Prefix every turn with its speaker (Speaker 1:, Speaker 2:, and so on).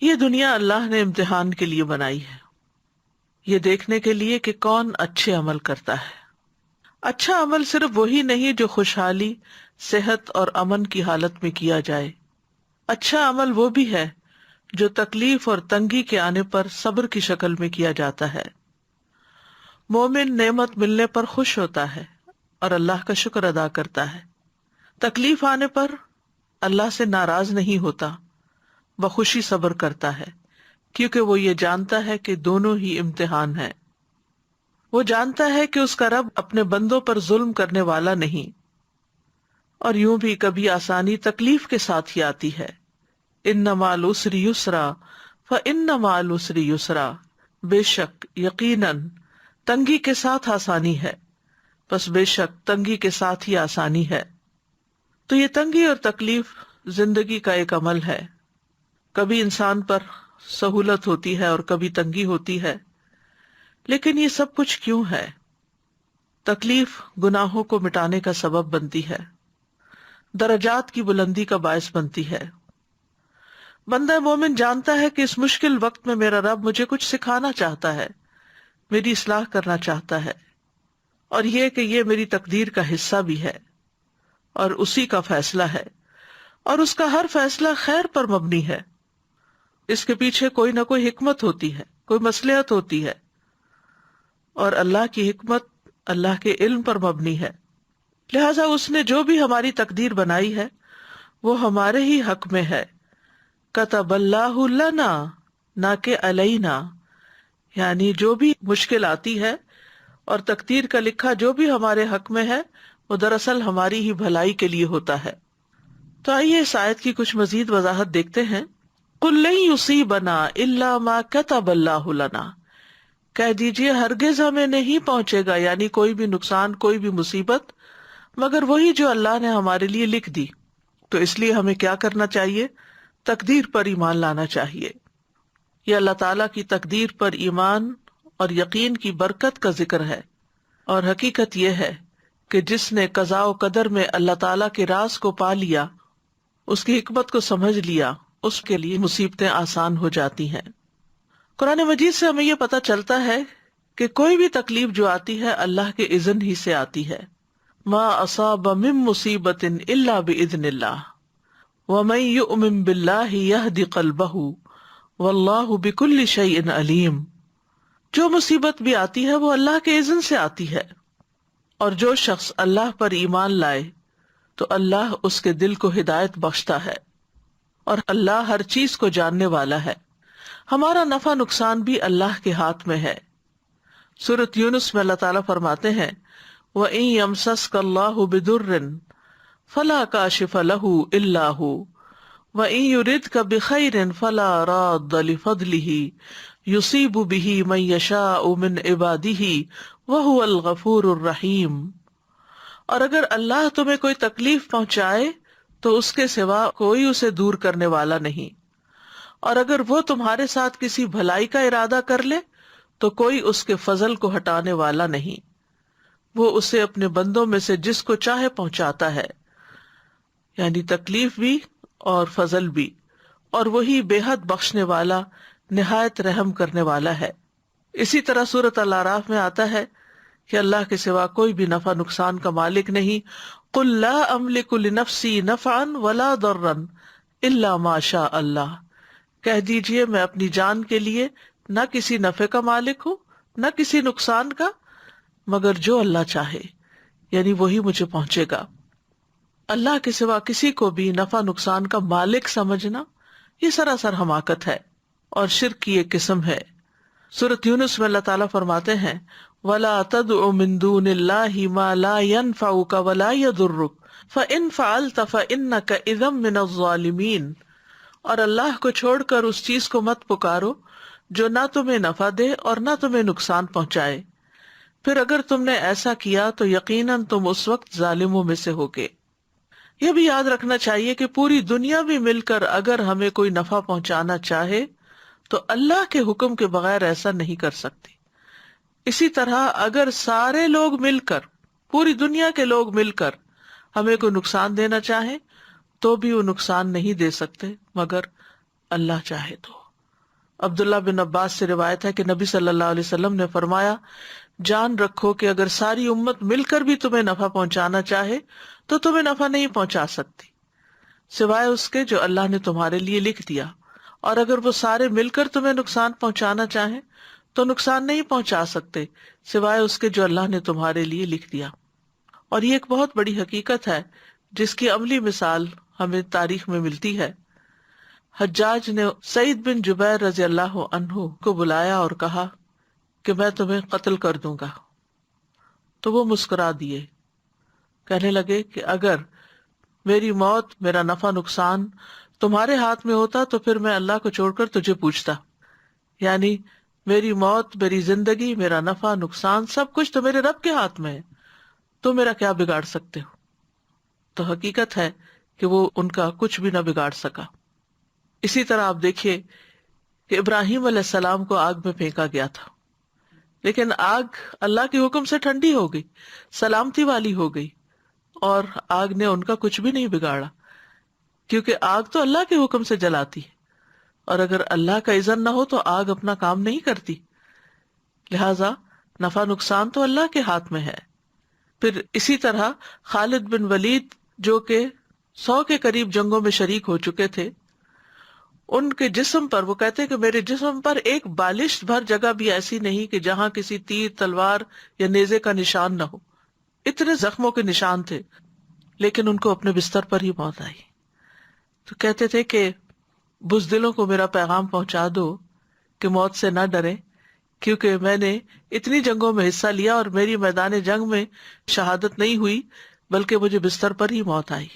Speaker 1: یہ دنیا اللہ نے امتحان کے لیے بنائی ہے، یہ دیکھنے کے لیے کہ کون اچھے عمل کرتا ہے۔ اچھا عمل صرف وہی نہیں جو خوشحالی، صحت اور امن کی حالت میں کیا جائے، اچھا عمل وہ بھی ہے جو تکلیف اور تنگی کے آنے پر صبر کی شکل میں کیا جاتا ہے۔ مومن نعمت ملنے پر خوش ہوتا ہے اور اللہ کا شکر ادا کرتا ہے، تکلیف آنے پر اللہ سے ناراض نہیں ہوتا، بخوشی صبر کرتا ہے، کیونکہ وہ یہ جانتا ہے کہ دونوں ہی امتحان ہے۔ وہ جانتا ہے کہ اس کا رب اپنے بندوں پر ظلم کرنے والا نہیں، اور یوں بھی کبھی آسانی تکلیف کے ساتھ ہی آتی ہے۔ ان مع العسر یسرا فان مع العسر یسرا، بے شک یقیناً تنگی کے ساتھ آسانی ہے، بس بے شک تنگی کے ساتھ ہی آسانی ہے۔ تو یہ تنگی اور تکلیف زندگی کا ایک عمل ہے، کبھی انسان پر سہولت ہوتی ہے اور کبھی تنگی ہوتی ہے، لیکن یہ سب کچھ کیوں ہے؟ تکلیف گناہوں کو مٹانے کا سبب بنتی ہے، درجات کی بلندی کا باعث بنتی ہے۔ بندہ مومن جانتا ہے کہ اس مشکل وقت میں میرا رب مجھے کچھ سکھانا چاہتا ہے، میری اصلاح کرنا چاہتا ہے، اور یہ کہ یہ میری تقدیر کا حصہ بھی ہے اور اسی کا فیصلہ ہے، اور اس کا ہر فیصلہ خیر پر مبنی ہے۔ اس کے پیچھے کوئی نہ کوئی حکمت ہوتی ہے، کوئی مصلحت ہوتی ہے، اور اللہ کی حکمت اللہ کے علم پر مبنی ہے۔ لہذا اس نے جو بھی ہماری تقدیر بنائی ہے وہ ہمارے ہی حق میں ہے۔ کتب اللہ لنا نہ کہ علینا، یعنی جو بھی مشکل آتی ہے اور تقدیر کا لکھا جو بھی ہمارے حق میں ہے وہ دراصل ہماری ہی بھلائی کے لیے ہوتا ہے۔ تو آئیے اس آیت کی کچھ مزید وضاحت دیکھتے ہیں۔ قل لن یصیبنا الا ما کتب اللہ لنا، کہہ دیجئے ہرگز ہمیں نہیں پہنچے گا، یعنی کوئی بھی نقصان، کوئی بھی مصیبت، مگر وہی جو اللہ نے ہمارے لیے لکھ دی۔ تو اس لیے ہمیں کیا کرنا چاہیے؟ تقدیر پر ایمان لانا چاہیے۔ یہ اللہ تعالیٰ کی تقدیر پر ایمان اور یقین کی برکت کا ذکر ہے، اور حقیقت یہ ہے کہ جس نے قضاء و قدر میں اللہ تعالیٰ کے راز کو پا لیا، اس کی حکمت کو سمجھ لیا، اس کے لیے مصیبتیں آسان ہو جاتی ہیں۔ قرآن مجید سے ہمیں یہ پتہ چلتا ہے کہ کوئی بھی تکلیف جو آتی ہے اللہ کے اذن ہی سے آتی ہے۔ ما اصاب من مصیبت الا باذن اللہ ومن یؤمن باللہ یہد قلبہ واللہ بکل شیء علیم۔ جو مصیبت بھی آتی ہے وہ اللہ کے اذن سے آتی ہے، اور جو شخص اللہ پر ایمان لائے تو اللہ اس کے دل کو ہدایت بخشتا ہے، اور اللہ ہر چیز کو جاننے والا ہے۔ ہمارا نفع نقصان بھی اللہ کے ہاتھ میں ہے۔ سورۃ یونس میں اللہ تعالیٰ فرماتے ہیں وَإِن يَمْسَسْكَ اللَّهُ بِضُرٍّ فَلَا كَاشِفَ لَهُ إِلَّا هُوَ وَإِن يُرِدْكَ بِخَيْرٍ فَلَا رَادَّ لِفَضْلِهِ يُصِيبُ بِهِ مَن يَشَاءُ مِنْ عِبَادِهِ وَهُوَ الْغَفُورُ الرَّحِيمُ۔ اور اگر اللہ تمہیں کوئی تکلیف پہنچائے تو اس کے سوا کوئی اسے دور کرنے والا نہیں، اور اگر وہ تمہارے ساتھ کسی بھلائی کا ارادہ کر لے تو کوئی اس کے فضل کو ہٹانے والا نہیں۔ وہ اسے اپنے بندوں میں سے جس کو چاہے پہنچاتا ہے، یعنی تکلیف بھی اور فضل بھی، اور وہی بے حد بخشنے والا، نہایت رحم کرنے والا ہے۔ اسی طرح سورۃ الاعراف میں آتا ہے کہ اللہ کے سوا کوئی بھی نفع نقصان کا مالک نہیں۔ قل لا املک لنفسی نفعا ولا ضرا الا ما شاء اللہ، کہہ دیجئے میں اپنی جان کے لیے نہ کسی نفع کا مالک ہوں نہ کسی نقصان کا، مگر جو اللہ چاہے، یعنی وہی مجھے پہنچے گا۔ اللہ کے سوا کسی کو بھی نفع نقصان کا مالک سمجھنا یہ سراسر حماقت ہے اور شرک کی ایک قسم ہے۔ سورۃ یونس میں اللہ تعالیٰ فرماتے ہیں وَلَا تَدْعُ مِن دُونِ اللَّهِ مَا لَا يَنفَعُكَ وَلَا يَضُرُّكَ فَإِن فَعَلْتَ فَإِنَّكَ إِذًا مِّنَ الظَّالِمِينَ، اور اللہ کو چھوڑ کر اس چیز کو مت پکارو جو نہ تمہیں نفع دے اور نہ تمہیں نقصان پہنچائے، پھر اگر تم نے ایسا کیا تو یقیناً تم اس وقت ظالموں میں سے ہوگے۔ یہ بھی یاد رکھنا چاہیے کہ پوری دنیا بھی مل کر اگر ہمیں کوئی نفع پہنچانا چاہے تو اللہ کے حکم کے بغیر ایسا نہیں کر سکتی۔ اسی طرح اگر سارے لوگ مل کر، پوری دنیا کے لوگ مل کر ہمیں کوئی نقصان دینا چاہیں تو بھی وہ نقصان نہیں دے سکتے مگر اللہ چاہے تو۔ عبداللہ بن عباس سے روایت ہے کہ نبی صلی اللہ علیہ وسلم نے فرمایا، جان رکھو کہ اگر ساری امت مل کر بھی تمہیں نفع پہنچانا چاہے تو تمہیں نفع نہیں پہنچا سکتی سوائے اس کے جو اللہ نے تمہارے لیے لکھ دیا، اور اگر وہ سارے مل کر تمہیں نقصان پہنچانا چاہیں تو نقصان نہیں پہنچا سکتے سوائے اس کے جو اللہ نے تمہارے لیے لکھ دیا۔ اور یہ ایک بہت بڑی حقیقت ہے جس کی عملی مثال ہمیں تاریخ میں ملتی ہے۔ حجاج نے سعید بن جبیر رضی اللہ عنہ کو بلایا اور کہا کہ میں تمہیں قتل کر دوں گا، تو وہ مسکرا دیے، کہنے لگے کہ اگر میری موت، میرا نفع نقصان تمہارے ہاتھ میں ہوتا تو پھر میں اللہ کو چھوڑ کر تجھے پوچھتا، یعنی میری موت، میری زندگی، میرا نفع نقصان سب کچھ تو میرے رب کے ہاتھ میں ہے، تو میرا کیا بگاڑ سکتے ہو؟ تو حقیقت ہے کہ وہ ان کا کچھ بھی نہ بگاڑ سکا۔ اسی طرح آپ دیکھیے کہ ابراہیم علیہ السلام کو آگ میں پھینکا گیا تھا، لیکن آگ اللہ کے حکم سے ٹھنڈی ہو گئی، سلامتی والی ہو گئی، اور آگ نے ان کا کچھ بھی نہیں بگاڑا، کیونکہ آگ تو اللہ کے حکم سے جلاتی ہے، اور اگر اللہ کا اذن نہ ہو تو آگ اپنا کام نہیں کرتی، لہذا نفع نقصان تو اللہ کے ہاتھ میں ہے۔ پھر اسی طرح خالد بن ولید جو کہ 100 کے قریب جنگوں میں شریک ہو چکے تھے، ان کے جسم پر، وہ کہتے ہیں کہ میرے جسم پر ایک بالش بھر جگہ بھی ایسی نہیں کہ جہاں کسی تیر، تلوار یا نیزے کا نشان نہ ہو، اتنے زخموں کے نشان تھے، لیکن ان کو اپنے بستر پر ہی موت آئی۔ تو کہتے تھے کہ بزدلوں کو میرا پیغام پہنچا دو کہ موت سے نہ ڈریں، کیونکہ میں نے اتنی جنگوں میں حصہ لیا اور میری میدان جنگ میں شہادت نہیں ہوئی، بلکہ مجھے بستر پر ہی موت آئی۔